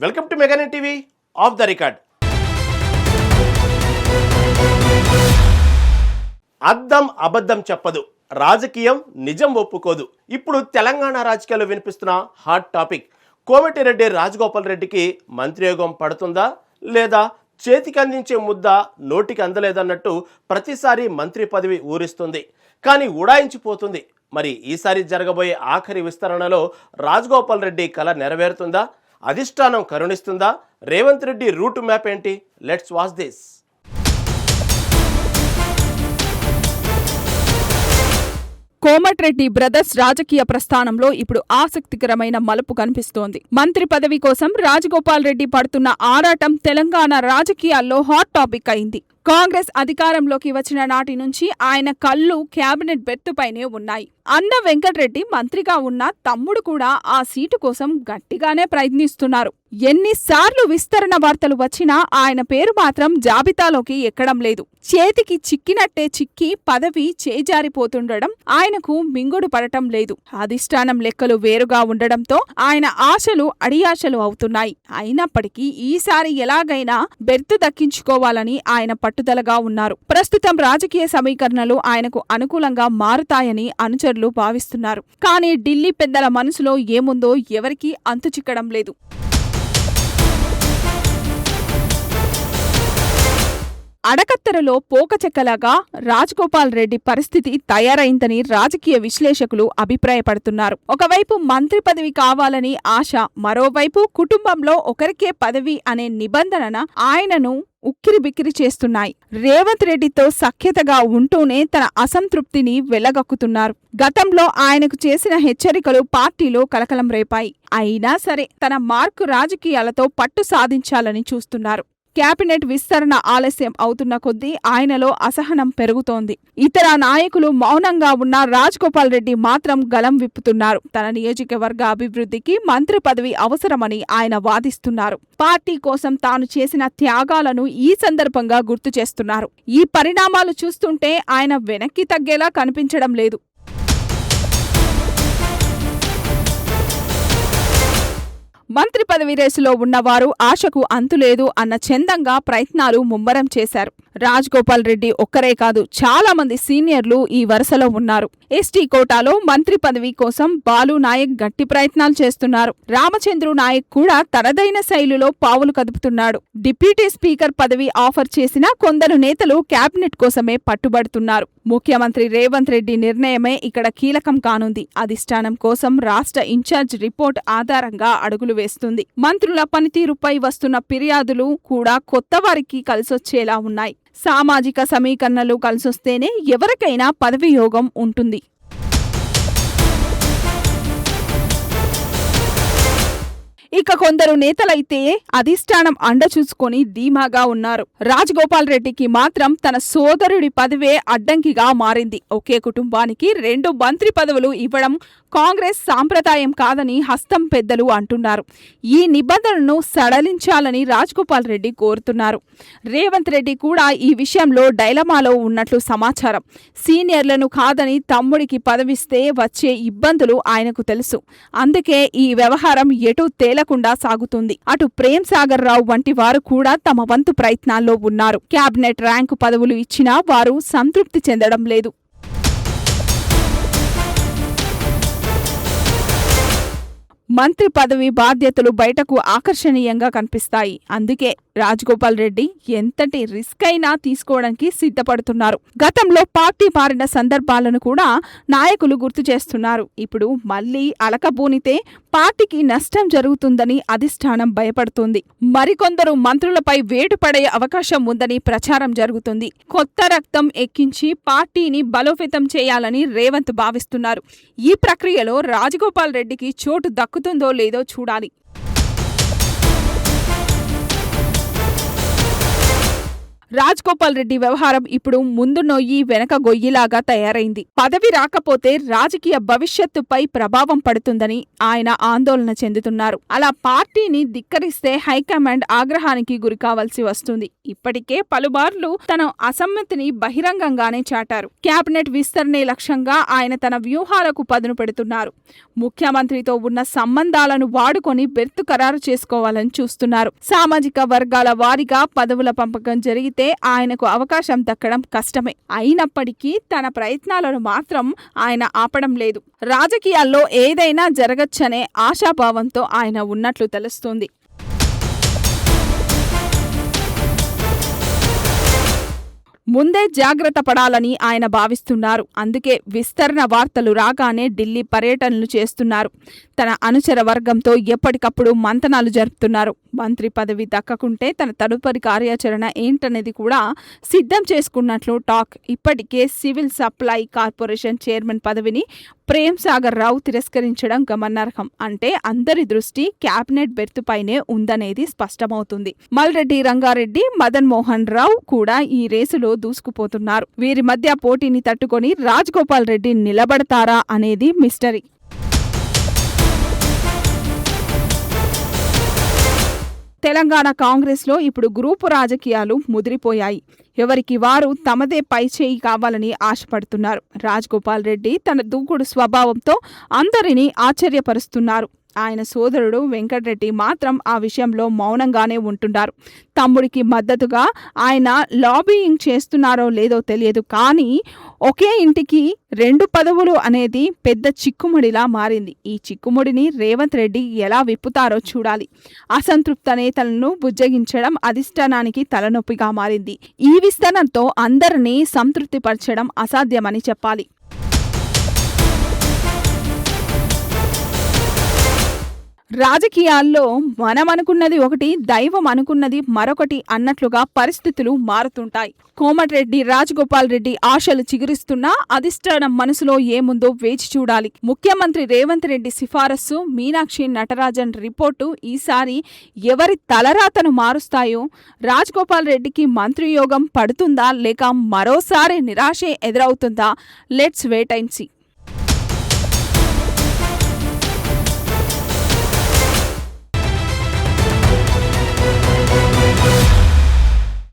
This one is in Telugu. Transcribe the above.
Welcome to Meganet TV off the record. అద్దం అబద్ధం చెప్పదు, రాజకీయం నిజం ఒప్పుకోదు. ఇప్పుడు తెలంగాణ రాజకీయాల్లో వినిపిస్తున్న హాట్ టాపిక్. కోమటిరెడ్డి రాజగోపాల్ రెడ్డికి మంత్రియోగం పడుతుందా లేదా చేతికి అందించే ముద్ద నోటికి అందలేదన్నట్టు ప్రతిసారి మంత్రి పదవి ఊరిస్తుంది, కానీ ఉడాయించిపోతుంది. మరి ఈసారి జరగబోయే ఆఖరి విస్తరణలో రాజగోపాల్ రెడ్డి కల నెరవేరుతుందా? అధిష్టానం కరుణిస్తుందా? రేవంత్ రెడ్డి రూట్ మ్యాప్ ఏంటి? Let's watch this. Komatireddy brothers రాజకీయ ప్రస్థానంలో ఇప్పుడు ఆసక్తికరమైన మలుపు కనిపిస్తోంది. మంత్రి పదవి కోసం రాజగోపాల్ రెడ్డి పడుతున్న ఆరాటం తెలంగాణ రాజకీయాల్లో హాట్ టాపిక్ అయింది. కాంగ్రెస్ అధికారంలోకి వచ్చిన నాటి నుంచి ఆయన కళ్ళు క్యాబినెట్ బెర్తుపైనే ఉన్నాయి. అన్న వెంకటరెడ్డి మంత్రిగా ఉన్న తమ్ముడు కూడా ఆ సీటు కోసం గట్టిగానే ప్రయత్నిస్తున్నారు. ఎన్నిసార్లు విస్తరణ వార్తలు వచ్చినా ఆయన పేరు మాత్రం జాబితాలోకి ఎక్కడం లేదు. చేతికి చిక్కినట్టే చిక్కి పదవి చేజారిపోతుండడం ఆయనకు మింగుడు పడటం లేదు. అధిష్టానం లెక్కలు వేరుగా ఉండడంతో ఆయన ఆశలు అడియాశలు అవుతున్నాయి. అయినప్పటికీ ఈసారి ఎలాగైనా బెర్తు దక్కించుకోవాలని ఆయన పట్టుదలగా ఉన్నారు. ప్రస్తుతం రాజకీయ సమీకరణలు ఆయనకు అనుకూలంగా మారుతాయని అనుచరులు భావిస్తున్నారు. కానీ ఢిల్లీ పెద్దల మనసులో ఏముందో ఎవరికీ అంతుచిక్కడం లేదు. అడకత్తెరలో పోకచెక్కలాగా రాజగోపాల్ రెడ్డి పరిస్థితి తయారైందని రాజకీయ విశ్లేషకులు అభిప్రాయపడుతున్నారు. ఒకవైపు మంత్రి పదవి కావాలని ఆశ, మరోవైపు కుటుంబంలో ఒకరికే పదవి అనే నిబంధన ఆయనను ఉక్కిరిబిక్కిరి చేస్తున్నాయి. రేవంత్ రెడ్డితో సఖ్యతగా ఉంటూనే తన అసంతృప్తిని వెళ్లగక్కుతున్నారు. గతంలో ఆయనకు చేసిన హెచ్చరికలు పార్టీలో కలకలం రేపాయి. అయినా సరే తన మార్కు రాజకీయాలతో పట్టు సాధించాలని చూస్తున్నారు. క్యాబినెట్ విస్తరణ ఆలస్యం అవుతున్న కొద్దీ ఆయనలో అసహనం పెరుగుతోంది. ఇతర నాయకులు మౌనంగా ఉన్న రాజగోపాల్ రెడ్డి మాత్రం గలం విప్పుతున్నారు. తన నియోజకవర్గ అభివృద్ధికి మంత్రి పదవి అవసరమని ఆయన వాదిస్తున్నారు. పార్టీ కోసం తాను చేసిన త్యాగాలను ఈ సందర్భంగా గుర్తు చేస్తున్నారు. ఈ పరిణామాలు చూస్తుంటే ఆయన వెనక్కి తగ్గేలా కనిపించడం లేదు. మంత్రి పదవి రేసులో ఉన్నవారు ఆశకు అంతులేదు అన్న చందంగా ప్రయత్నాలు ముమ్మరం చేశారు. రాజగోపాల్ రెడ్డి ఒక్కరే కాదు, చాలా మంది సీనియర్లు ఈ వరుసలో ఉన్నారు. ఎస్టీ కోటాలో మంత్రి పదవి కోసం బాలు నాయక్ గట్టి ప్రయత్నాలు చేస్తున్నారు. రామచంద్రు నాయక్ కూడా తనదైన శైలిలో పావులు కదుపుతున్నాడు. డిప్యూటీ స్పీకర్ పదవి ఆఫర్ చేసిన కొందరు నేతలు క్యాబినెట్ కోసమే పట్టుబడుతున్నారు. ముఖ్యమంత్రి రేవంత్ రెడ్డి నిర్ణయమే ఇక్కడ కీలకం కానుంది. అధిష్టానం కోసం రాష్ట్ర ఇన్ఛార్జ్ రిపోర్ట్ ఆధారంగా అడుగులు వేస్తుంది. మంత్రుల పనితీరుపై వస్తున్న ఫిర్యాదులు కూడా కొత్త వారికి కలిసొచ్చేలా ఉన్నాయి. సామాజిక సమీకరణలు కలిసొస్తేనే ఎవరికైనా పదవి యోగం ఉంటుంది. ఇక కొందరు నేతలైతే అధిష్టానం అండ చూసుకొని ధీమాగా ఉన్నారు. రాజగోపాల్ రెడ్డికి మాత్రం తన సోదరుడి పదవే అడ్డంకిగా మారింది. ఒకే కుటుంబానికి 2 మంత్రి పదవులు ఇవ్వడం కాంగ్రెస్ సాంప్రదాయం కాదని హస్తం పెద్దలు అంటున్నారు. ఈ నిబంధనను సడలించాలని రాజగోపాల్ రెడ్డి కోరుతున్నారు. రేవంత్ రెడ్డి కూడా ఈ విషయంలో డైలమాలో ఉన్నట్లు సమాచారం. సీనియర్లను కాదని తమ్ముడికి పదవిస్తే వచ్చే ఇబ్బందులు ఆయనకు తెలుసు. అందుకే ఈ వ్యవహారం ఎటు తేలకుండా సాగుతుంది. అటు ప్రేమ్ సాగర్ రావు వంటి వారు కూడా తమ వంతు ప్రయత్నాల్లో ఉన్నారు. క్యాబినెట్ ర్యాంకు పదవులు ఇచ్చినా వారు సంతృప్తి చెందడం లేదు. మంత్రి పదవి బాధ్యతలు బయటకు ఆకర్షణీయంగా కనిపిస్తాయి. అందుకే రాజగోపాల్ రెడ్డి ఎంతటి రిస్క్ అయినా తీసుకోవడానికి సిద్ధపడుతున్నారు. గతంలో పార్టీ మారిన సందర్భాలను కూడా నాయకులు గుర్తు చేస్తున్నారు. ఇప్పుడు మళ్లీ అలకబూనితే పార్టీకి నష్టం జరుగుతుందని అధిష్టానం భయపడుతుంది. మరికొందరు మంత్రులపై వేటు పడే అవకాశం ఉందని ప్రచారం జరుగుతుంది. కొత్త రక్తం ఎక్కించి పార్టీని బలోపేతం చేయాలని రేవంత్ భావిస్తున్నారు. ఈ ప్రక్రియలో రాజగోపాల్ రెడ్డికి చోటు దక్కుతుందో లేదో చూడాలి. రాజగోపాల్ రెడ్డి వ్యవహారం ఇప్పుడు ముందు నొయ్యి వెనక గొయ్యిలాగా తయారైంది. పదవి రాకపోతే రాజకీయ భవిష్యత్తుపై ప్రభావం పడుతుందని ఆయన ఆందోళన చెందుతున్నారు. అలా పార్టీని ధిక్కరిస్తే హైకమాండ్ ఆగ్రహానికి గురికావాల్సి వస్తుంది. ఇప్పటికే పలుమార్లు తన అసమ్మతిని బహిరంగంగానే చాటారు. కేబినెట్ విస్తరణే లక్ష్యంగా ఆయన తన వ్యూహాలకు పదును పెడుతున్నారు. ముఖ్యమంత్రితో ఉన్న సంబంధాలను వాడుకొని బెర్తు ఖరారు చేసుకోవాలని చూస్తున్నారు. సామాజిక వర్గాల వారీగా పదవుల పంపకం జరిగితే ఆయనకు అవకాశం దక్కడం కష్టమే. అయినప్పటికీ తన ప్రయత్నాలను మాత్రం ఆయన ఆపడం లేదు. రాజకీయాల్లో ఏదైనా జరగచ్చనే ఆశాభావంతో ఆయన ఉన్నట్లు తెలుస్తోంది. ముందే జాగ్రత్త పడాలని ఆయన భావిస్తున్నారు. అందుకే విస్తరణ వార్తలు రాగానే ఢిల్లీ పర్యటనలు చేస్తున్నారు. తన అనుచర వర్గంతో ఎప్పటికప్పుడు మంతనాలు జరుపుతున్నారు. మంత్రి పదవి దక్కకుంటే తన తదుపరి కార్యాచరణ ఏంటనేది కూడా సిద్ధం చేసుకున్నట్లు టాక్. ఇప్పటికే సివిల్ సప్లై కార్పొరేషన్ చైర్మన్ పదవిని ప్రేమ్ సాగర్ రావు తిరస్కరించడం గమనార్హం. అంటే అందరి దృష్టి కేబినెట్ బెర్తుపైనే ఉందనేది స్పష్టమవుతుంది. మల్రెడ్డి రంగారెడ్డి, మదన్ మోహన్ రావు కూడా ఈ రేసులో దూసుకుపోతున్నారు. వీరి మధ్య పోటీని తట్టుకొని రాజగోపాల్ రెడ్డి నిలబడతారా అనేది మిస్టరీ. తెలంగాణ కాంగ్రెస్లో ఇప్పుడు గ్రూపు రాజకీయాలు ముదిరిపోయాయి. ఎవరికి వారు తమదే పైచేయి కావాలని ఆశపడుతున్నారు. రాజగోపాల్ రెడ్డి తన దూకుడు స్వభావంతో అందరినీ ఆశ్చర్యపరుస్తున్నారు. ఆయన సోదరుడు వెంకటరెడ్డి మాత్రం ఆ విషయంలో మౌనంగానే ఉంటున్నారు. తమ్ముడికి మద్దతుగా ఆయన లాబీయింగ్ చేస్తున్నారో లేదో తెలియదు. కానీ ఒకే ఇంటికి 2 పదవులు అనేది పెద్ద చిక్కుముడిలా మారింది. ఈ చిక్కుముడిని రేవంత్ రెడ్డి ఎలా విప్పుతారో చూడాలి. అసంతృప్త నేతలను బుజ్జగించడం అధిష్టానానికి తలనొప్పిగా మారింది. ఈ విస్తరణతో అందరినీ సంతృప్తిపరచడం అసాధ్యమని చెప్పాలి. రాజకీయాల్లో మనం అనుకున్నది ఒకటి, దైవం అనుకున్నది మరొకటి అన్నట్లుగా పరిస్థితులు మారుతుంటాయి. కోమటిరెడ్డి రాజగోపాల్ రెడ్డి ఆశలు చిగురిస్తున్నా అధిష్టానం మనసులో ఏముందో వేచి చూడాలి. ముఖ్యమంత్రి రేవంత్ రెడ్డి సిఫారసు, మీనాక్షి నటరాజన్ రిపోర్టు ఈసారి ఎవరి తలరాతను మారుస్తాయో, రాజగోపాల్ రెడ్డికి మంత్రియోగం పడుతుందా లేక మరోసారి నిరాశే ఎదురవుతుందా? Let's wait and see.